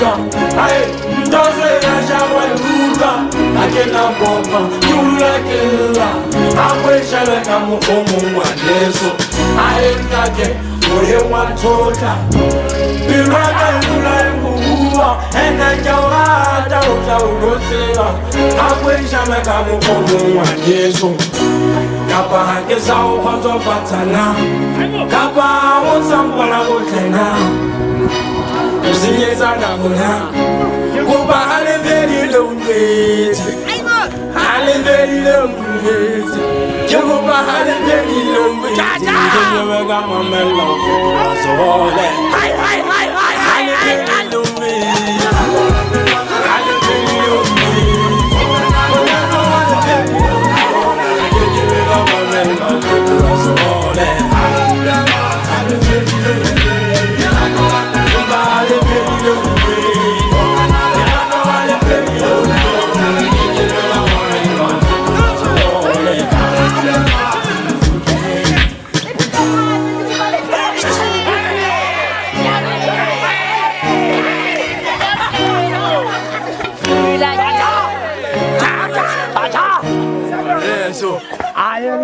Hey, don't say I shall wear Ruka. I cannot walk, you like it. I wish I like I'm a home one day, so I ain't not get for him one total. Be right like who and I go I wish I like I'm a home one day, so Kappa is our hot patana. Kappa was someone I would say now. Singers are now. Go by a very long way. I very long way. You go by a very long way. You never got my melon. So all that. I long way. So I am